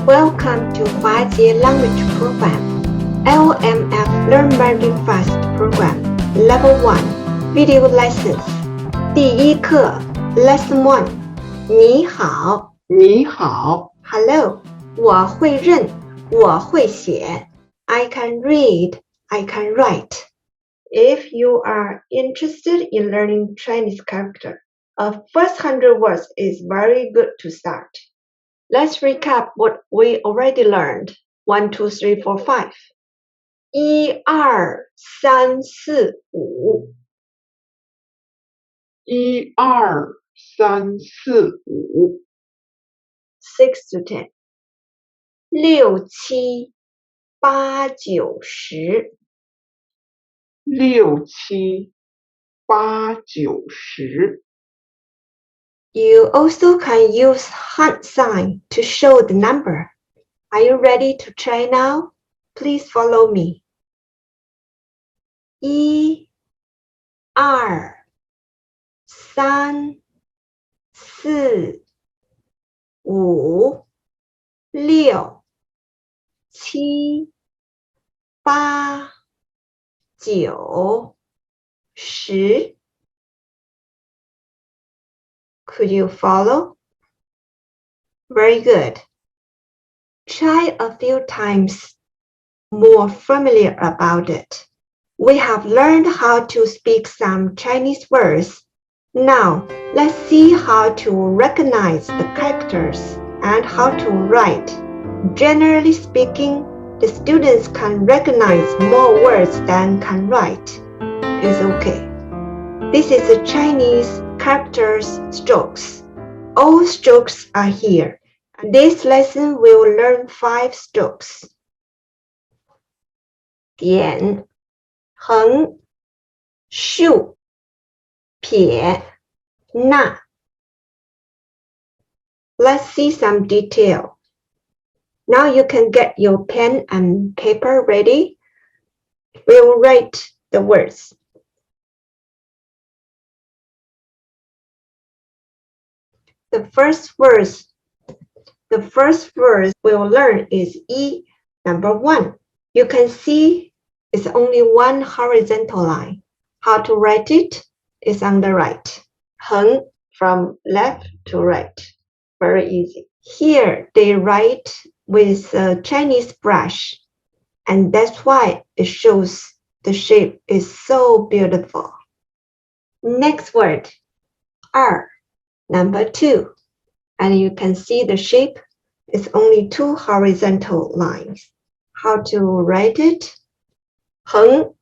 Welcome to HUA Language Program, LMF Learn Mandarin Fast Program, Level 1, Video Lessons. 第一课 Lesson 1 你好 你好 Hello 我会认我会写 I can read, I can write. If you are interested in learning Chinese character, a first 100 words is very good to start. Let's recap what we already learned. 1, 2, 3, 4, 5. 1, 2, 3, 4, 5. 1、2、3、4、5 6 to 10. 6, 7, 8, 9, 10. 6、7、8、9、10 You also can use hand sign to show the number. Are you ready to try now? Please follow me. 1, 2, 3, 4, 5, 6, 7, 8, 9, 10. Could you follow? Very good. Try a few times more familiar about it. We have learned how to speak some Chinese words. Now, let's see how to recognize the characters and how to write. Generally speaking, the students can recognize more words than can write. It's okay. This is a Chinese characters strokes. All strokes are here. This lesson will learn 5 strokes. 点 横 竖 撇 捺 Let's see some detail. Now you can get your pen and paper ready. We'll write the words. The first word we'll learn is 1, number 1. You can see it's only one horizontal line. How to write it is on the right. 横 from left to right. Very easy. Here they write with a Chinese brush, and that's why it shows the shape is so beautiful. Next word, 2, number 2. And you can see the shape is only 2 horizontal lines. How to write it? 横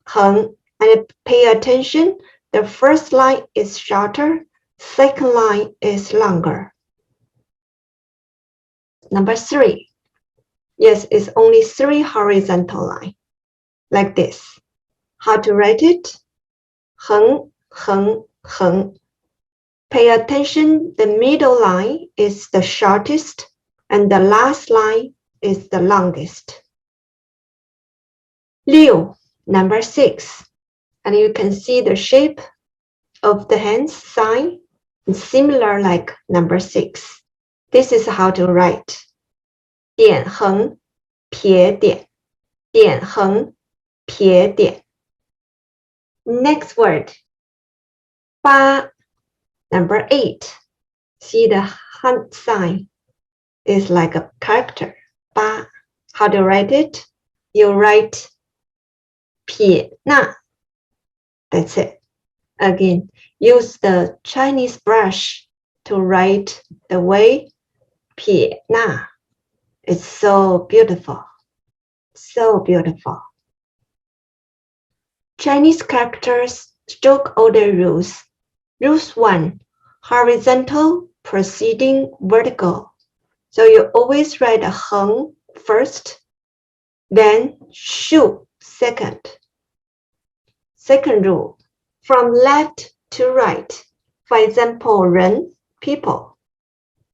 and pay attention. The first line is shorter, second line is longer. Number 3. Yes, it's only 3 horizontal lines, like this. How to write it? 横 Pay attention, the middle line is the shortest and the last line is the longest. 6, number 6. And you can see the shape of the hand sign, similar like number 6. This is how to write. 点横撇点点横撇点 Next word. 8, number 8. See the hand sign is like a character. 8. How to write it? You write 撇捺. That's it. Again, use the Chinese brush to write the way 撇捺. It's so beautiful. So beautiful. Chinese characters stroke order rules. Rules 1. Horizontal preceding vertical. So you always write a 横 first, then 竖 second. Second rule. From left to right. For example, 人 people.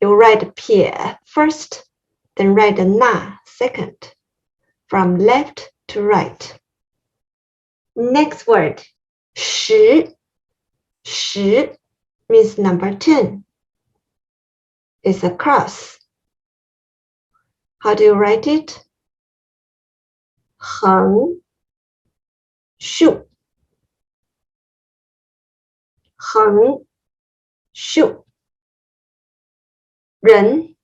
You write 撇 first, then write 捺 second. From left to right. Next word. 10 means number 10. It's a cross. How do you write it? 横竖横竖人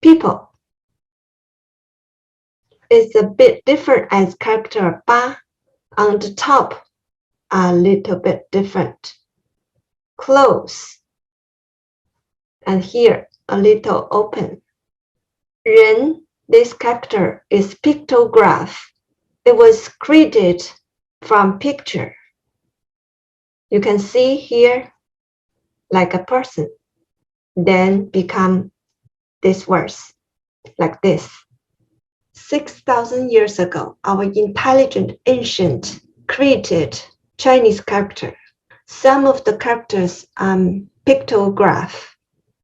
people is a bit different as character 八 on the top are a little bit different. Close and here a little open. 人 this character is pictograph. It was created from picture. You can see here like a person, then become this words like this. 6,000 years ago, our intelligent ancient created Chinese character. Some of the characters are pictograph.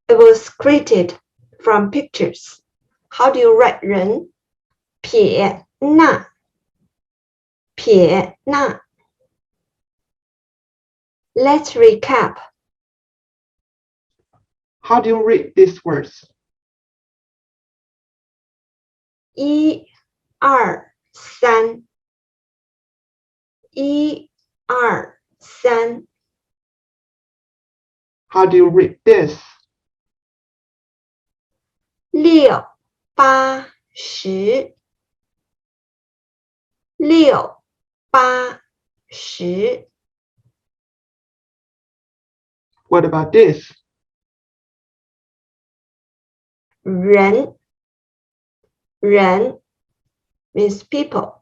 It was created from pictures. How do you write 人? 撇捺撇捺 Let's recap. How do you read these words? 1、2、3 1、2、3 How do you read this? 6、8、10 6、8、10 What about this? 人 人 means people.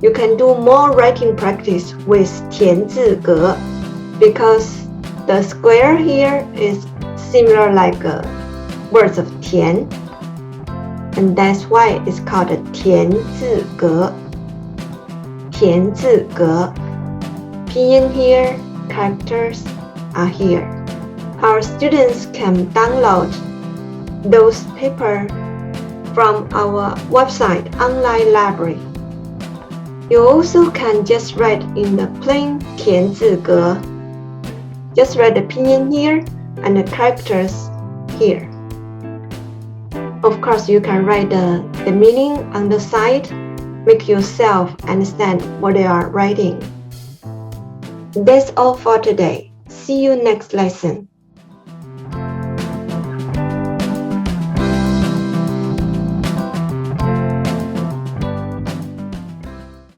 You can do more writing practice with 田字格 because the square here is similar like words of 田 and that's why it's called a 田字格田字格 pinyin here, characters are here. Our students can download those papers from our website online library. You also can just write in the plain 田字格. Just write the pinyin here and the characters here. Of course, you can write the meaning on the side, make yourself understand what they are writing. That's all for today. See you next lesson.